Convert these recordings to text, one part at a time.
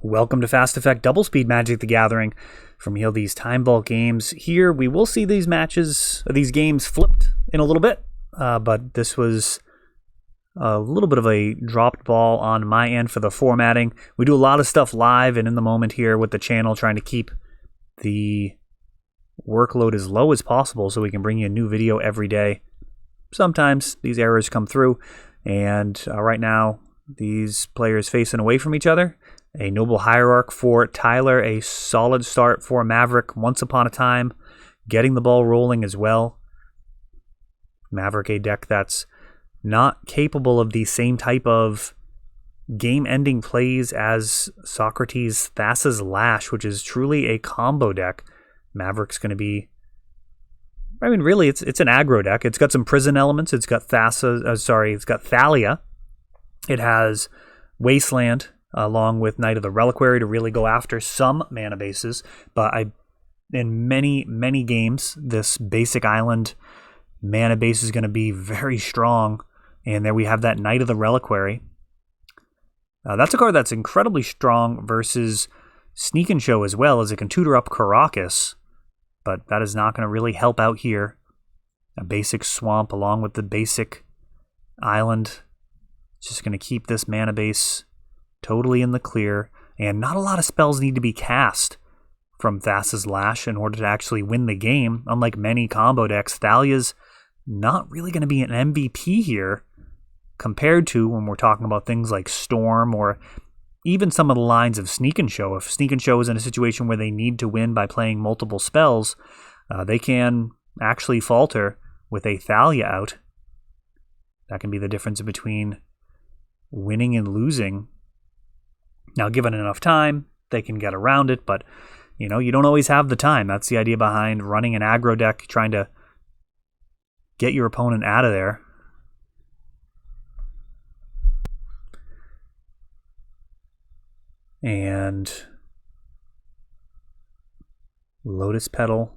Welcome to Fast Effect Double Speed Magic the Gathering from ELD's Time Vault games. Here we will see these games flipped in a little bit, but this was a little bit of a dropped ball on my end for the formatting. We do a lot of stuff live and in the moment here with the channel, trying to keep the workload as low as possible so we can bring you a new video every day. Sometimes these errors come through, and right now these players facing away from each other. A Noble Hierarch for Tyler, a solid start for Maverick once upon a time, getting the ball rolling as well. Maverick, a deck that's not capable of the same type of game-ending plays as Socrates' Thassa's Lash, which is truly a combo deck. Maverick's going to be... really, it's an aggro deck. It's got some prison elements. It's got it's got Thalia. It has Wasteland, along with Knight of the Reliquary to really go after some mana bases. But in many games, this basic island mana base is going to be very strong. And there we have that Knight of the Reliquary. That's a card that's incredibly strong versus Sneak and Show as well, as it can tutor up Karakas. But that is not going to really help out here. A basic swamp along with the basic island. It's just going to keep this mana base totally in the clear, and not a lot of spells need to be cast from Thassa's Lash in order to actually win the game. Unlike many combo decks, Thalia's not really going to be an MVP here compared to when we're talking about things like Storm or even some of the lines of Sneak and Show. If Sneak and Show is in a situation where they need to win by playing multiple spells, they can actually falter with a Thalia out. That can be the difference between winning and losing. Now, given enough time, they can get around it, but you don't always have the time. That's the idea behind running an aggro deck, trying to get your opponent out of there. And Lotus Petal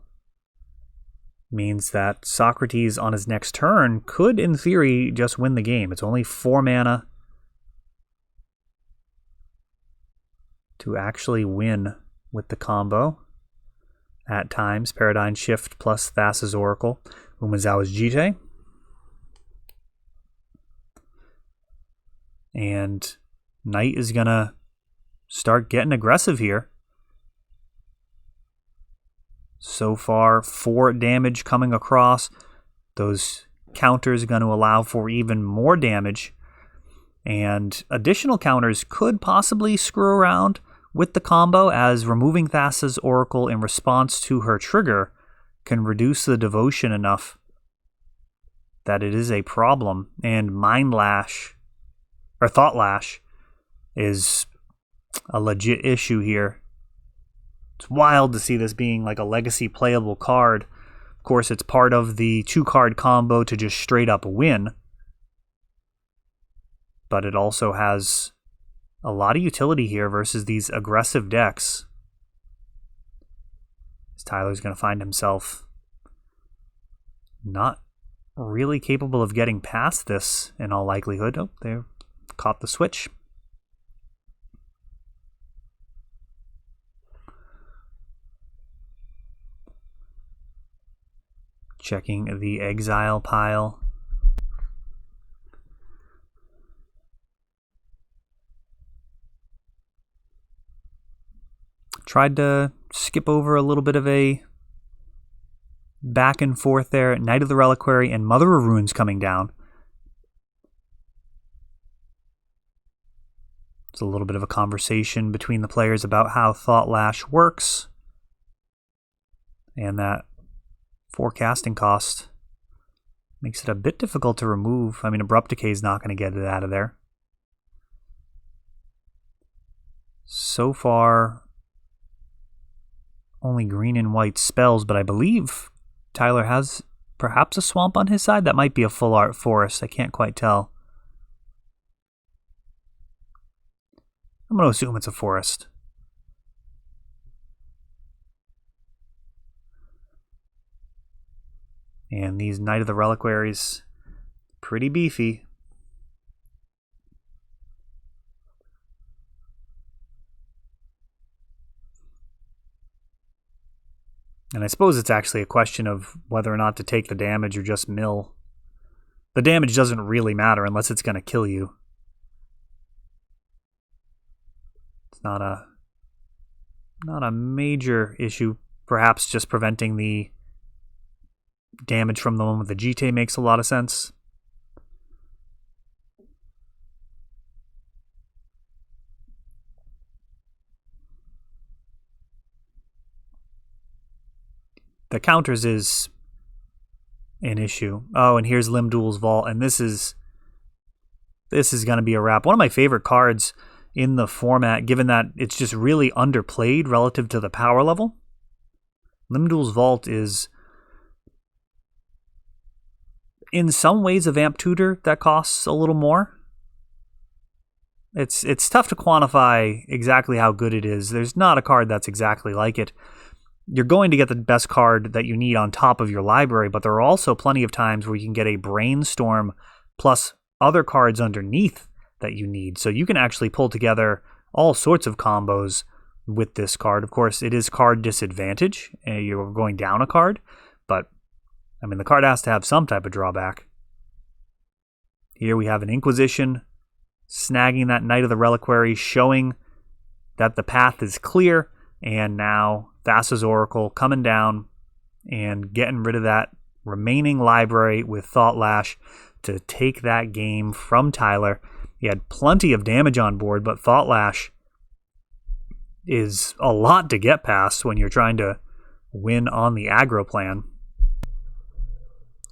means that Socrates on his next turn could, in theory, just win the game. It's only 4 mana to actually win with the combo. At times, Paradigm Shift plus Thassa's Oracle, Umezawa's Jite. And Knight is going to start getting aggressive here. So far, 4 damage coming across. Those counters are going to allow for even more damage. And additional counters could possibly screw around with the combo, as removing Thassa's Oracle in response to her trigger can reduce the devotion enough that it is a problem. And Mind Lash, or Thought Lash, is a legit issue here. It's wild to see this being like a legacy playable card. Of course, it's part of the 2-card combo to just straight up win. But it also has a lot of utility here versus these aggressive decks. As Tyler's going to find himself not really capable of getting past this in all likelihood. Oh, they caught the switch. Checking the exile pile. Tried to skip over a little bit of a back and forth there. Knight of the Reliquary and Mother of Runes coming down. It's a little bit of a conversation between the players about how Thought Lash works. And that forecasting cost makes it a bit difficult to remove. Abrupt Decay is not going to get it out of there. So far, only green and white spells, but I believe Tyler has perhaps a swamp on his side. That might be a full art forest. I can't quite tell. I'm going to assume it's a forest. And these Knight of the Reliquaries, pretty beefy. And I suppose it's actually a question of whether or not to take the damage or just mill. The damage doesn't really matter unless it's going to kill you. It's not a major issue. Perhaps just preventing the damage from the one with the GT makes a lot of sense. The counters is an issue. Oh, and here's Limdul's Vault, and this is going to be a wrap. One of my favorite cards in the format, given that it's just really underplayed relative to the power level. Limdul's Vault is in some ways a Vamp Tutor that costs a little more. It's tough to quantify exactly how good it is. There's not a card that's exactly like it. You're going to get the best card that you need on top of your library, but there are also plenty of times where you can get a Brainstorm plus other cards underneath that you need. So you can actually pull together all sorts of combos with this card. Of course, it is card disadvantage. You're going down a card, but I mean, the card has to have some type of drawback. Here we have an Inquisition snagging that Knight of the Reliquary, showing that the path is clear, and now Thassa's Oracle coming down and getting rid of that remaining library with Thought Lash to take that game from Tyler. He had plenty of damage on board, but Thought Lash is a lot to get past when you're trying to win on the aggro plan.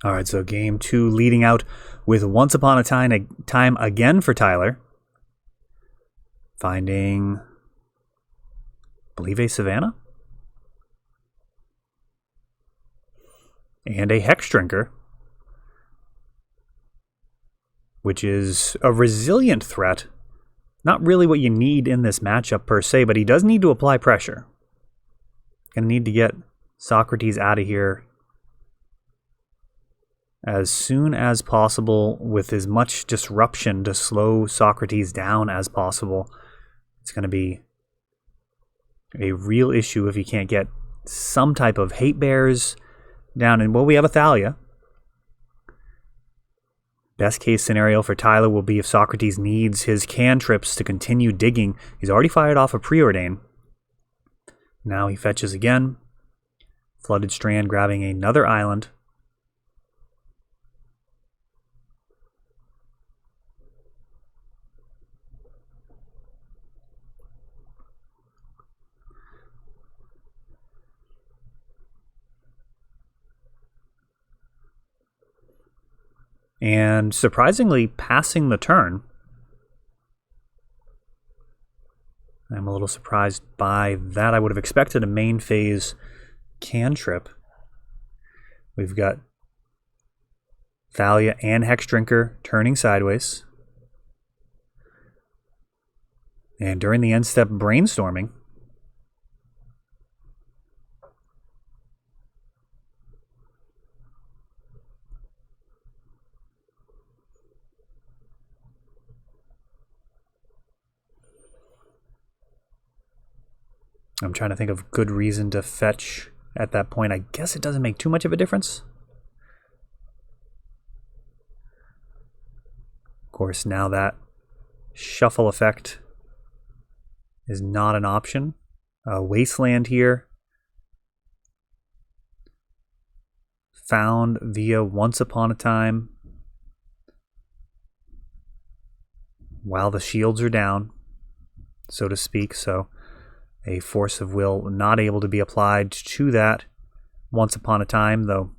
All right, so game 2 leading out with Once Upon a Time again for Tyler. Finding, I believe, a Savannah? And a Hex Drinker, which is a resilient threat. Not really what you need in this matchup per se, but he does need to apply pressure. Gonna need to get Socrates out of here as soon as possible with as much disruption to slow Socrates down as possible. It's going to be a real issue if he can't get some type of hate bears down. And well, we have a Thalia. Best case scenario for Tyler will be if Socrates needs his cantrips to continue digging. He's already fired off a Preordain. Now he fetches again. Flooded Strand grabbing another island. And surprisingly passing the turn. I'm a little surprised by that. I would have expected a main phase cantrip. We've got Thalia and Hex Drinker turning sideways. And during the end step, brainstorming. I'm trying to think of good reason to fetch at that point. I guess it doesn't make too much of a difference. Of course, now that shuffle effect is not an option. Wasteland here. Found via Once Upon a Time. While the shields are down, so to speak. So a force of will not able to be applied to that Once Upon a Time, though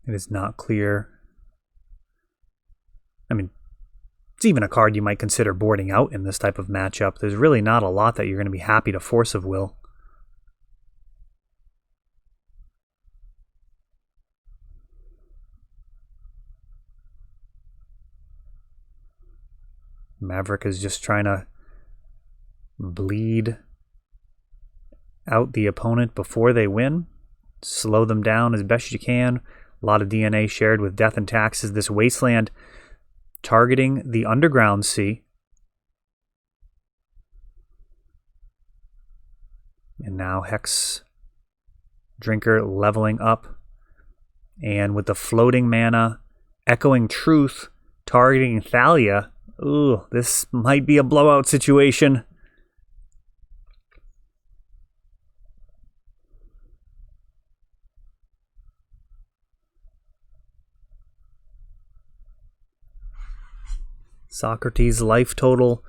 it is not clear. I mean, it's even a card you might consider boarding out in this type of matchup. There's really not a lot that you're going to be happy to force of will. Maverick is just trying to bleed out the opponent before they win. Slow them down as best you can. A lot of DNA shared with Death and Taxes. This Wasteland targeting the Underground Sea. And now Hex Drinker leveling up. And with the floating mana, Echoing Truth, targeting Thalia. Ooh, this might be a blowout situation. Socrates' life total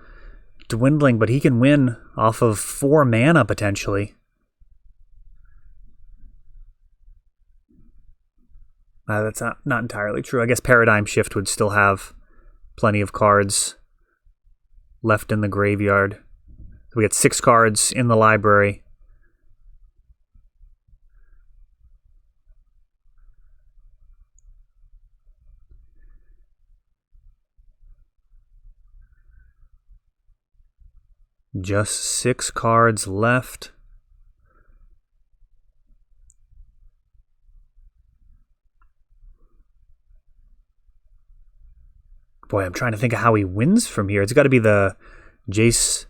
dwindling, but he can win off of 4 mana potentially. That's not entirely true. I guess Paradigm Shift would still have plenty of cards left in the graveyard. We got 6 cards in the library. Just 6 cards left. Boy, I'm trying to think of how he wins from here. It's got to be the Jace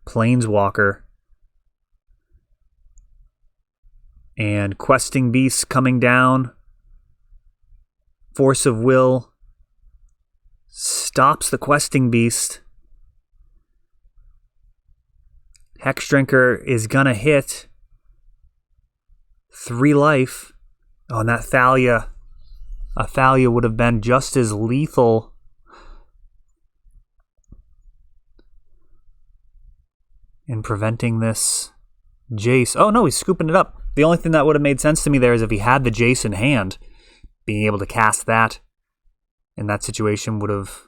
Planeswalker. And Questing Beast coming down. Force of Will stops the Questing Beast. Hex Drinker is going to hit 3 life. Oh, and that Thalia. A Thalia would have been just as lethal. In preventing this Jace. Oh no, he's scooping it up. The only thing that would have made sense to me there is if he had the Jace in hand, being able to cast that in that situation would have...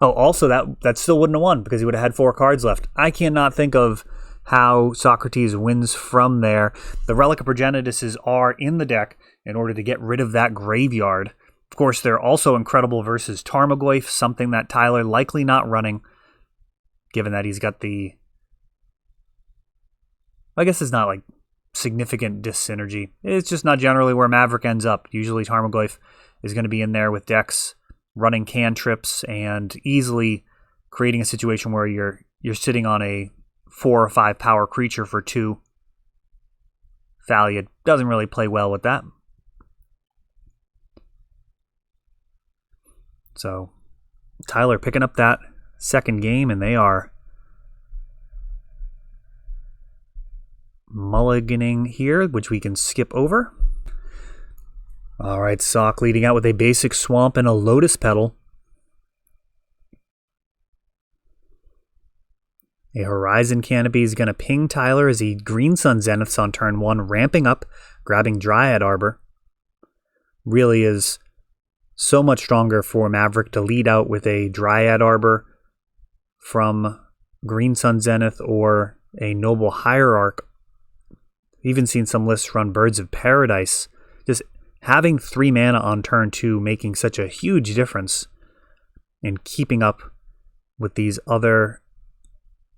Oh, also that still wouldn't have won because he would have had 4 cards left. I cannot think of how Socrates wins from there. The Relic of Progenituses are in the deck in order to get rid of that graveyard. Of course, they're also incredible versus Tarmogoyf, something that Tyler likely not running, given that he's got the... I guess it's not like significant dyssynergy. It's just not generally where Maverick ends up. Usually Tarmogoyf is going to be in there with decks running cantrips and easily creating a situation where you're sitting on a 4 or 5 power creature for 2. Thalia doesn't really play well with that. So Tyler picking up that second game, and they are mulliganing here, which we can skip over. All right, Sock leading out with a basic Swamp and a Lotus Petal. A Horizon Canopy is going to ping Tyler as he Green Sun Zeniths on turn 1, ramping up, grabbing Dryad Arbor. Really is so much stronger for Maverick to lead out with a Dryad Arbor from Green Sun Zenith or a Noble Hierarch. Even seen some lists run Birds of Paradise. Just having 3 mana on turn 2 making such a huge difference in keeping up with these other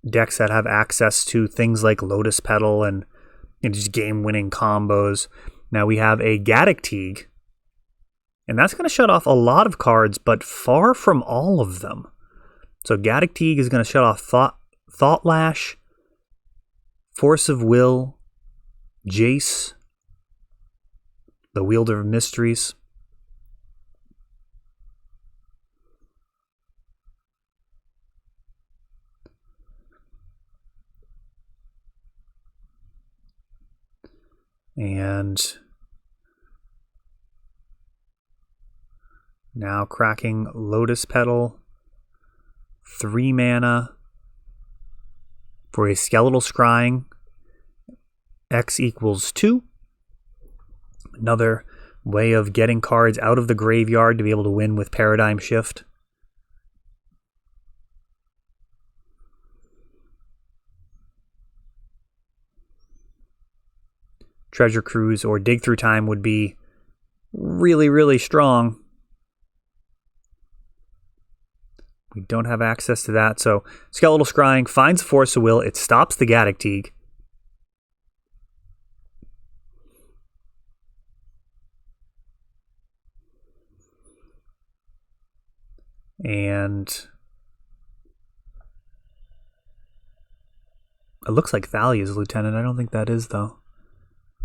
decks that have access to things like Lotus Petal and just game-winning combos. Now we have a Gaddock Teeg, and that's going to shut off a lot of cards, but far from all of them. So Gaddock Teeg is going to shut off Thought Lash, Force of Will, Jace, the Wielder of Mysteries. And now cracking Lotus Petal, 3 mana for a Skeletal Scrying. X equals 2. Another way of getting cards out of the graveyard to be able to win with Paradigm Shift. Treasure Cruise or Dig Through Time would be really, really strong. We don't have access to that, so Skeletal Scrying finds Force of Will. It stops the Gaddock Teeg. And It looks like Thalia's Lieutenant. I don't think that is, though.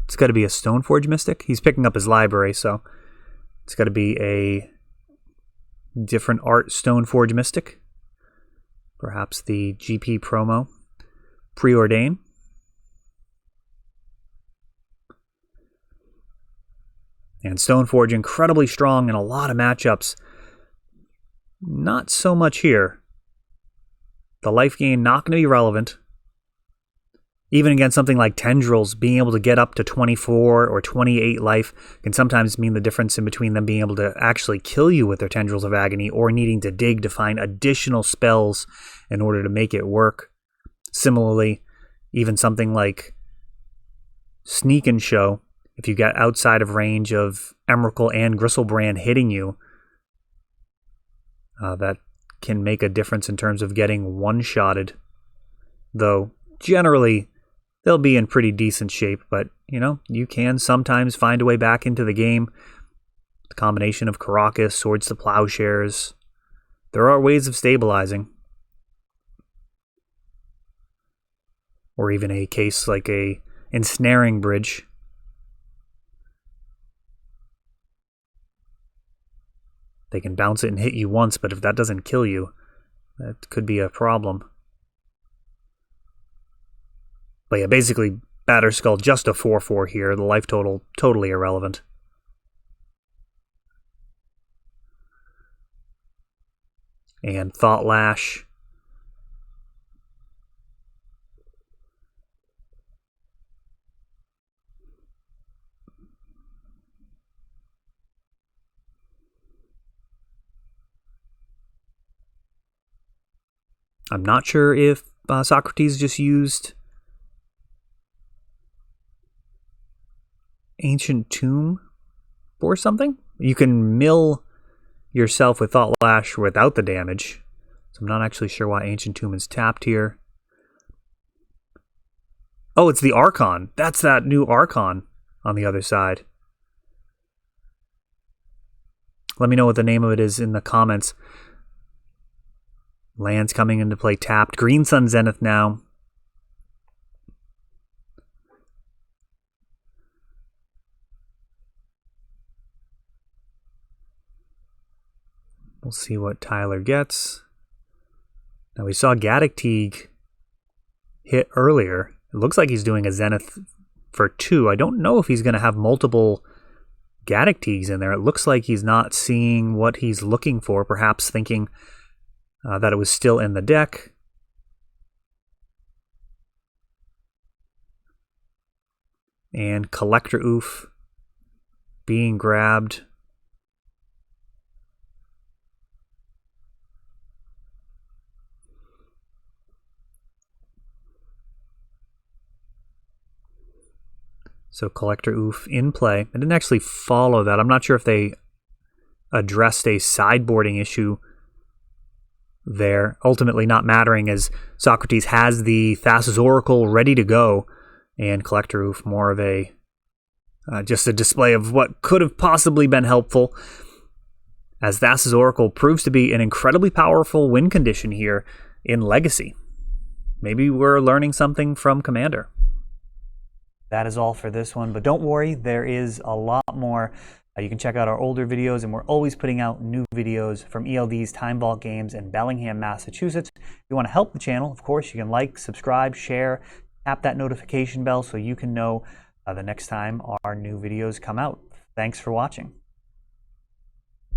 It's got to be a Stoneforge Mystic. He's picking up his library, so it's got to be a different art Stoneforge Mystic. Perhaps the GP promo. Preordain. And Stoneforge incredibly strong in a lot of matchups. Not so much here. The life gain not going to be relevant. Even against something like Tendrils, being able to get up to 24 or 28 life can sometimes mean the difference in between them being able to actually kill you with their Tendrils of Agony or needing to dig to find additional spells in order to make it work. Similarly, even something like Sneak and Show, if you get outside of range of Emrakul and Gristlebrand hitting you, that can make a difference in terms of getting one-shotted. Though, generally, they'll be in pretty decent shape, but, you can sometimes find a way back into the game. The combination of Karakas, Swords to Plowshares, there are ways of stabilizing. Or even a case like a Ensnaring Bridge. They can bounce it and hit you once, but if that doesn't kill you, that could be a problem. But yeah, basically, Batterskull just a 4/4 here. The life total, totally irrelevant. And Thought Lash. I'm not sure if Socrates just used Ancient Tomb or something. You can mill yourself with Thought Lash without the damage. So I'm not actually sure why Ancient Tomb is tapped here. Oh, it's the Archon. That's that new Archon on the other side. Let me know what the name of it is in the comments. Lands coming into play tapped. Green Sun Zenith now. We'll see what Tyler gets. Now we saw Gaddock Teague hit earlier. It looks like he's doing a Zenith for 2. I don't know if he's going to have multiple Gaddock Teagues in there. It looks like he's not seeing what he's looking for, perhaps thinking that it was still in the deck. And Collector Oof being grabbed. So Collector Oof in play. I didn't actually follow that. I'm not sure if they addressed a sideboarding issue there, ultimately not mattering as Socrates has the Thassa's Oracle ready to go, and Collector Oof more of a just a display of what could have possibly been helpful, as Thassa's Oracle proves to be an incredibly powerful win condition here in Legacy. Maybe we're learning something from Commander. That is all for this one, but don't worry, there is a lot more. You can check out our older videos, and we're always putting out new videos from ELD's Time Vault Games in Bellingham, Massachusetts. If you want to help the channel, of course, you can like, subscribe, share, tap that notification bell so you can know the next time our new videos come out. Thanks for watching.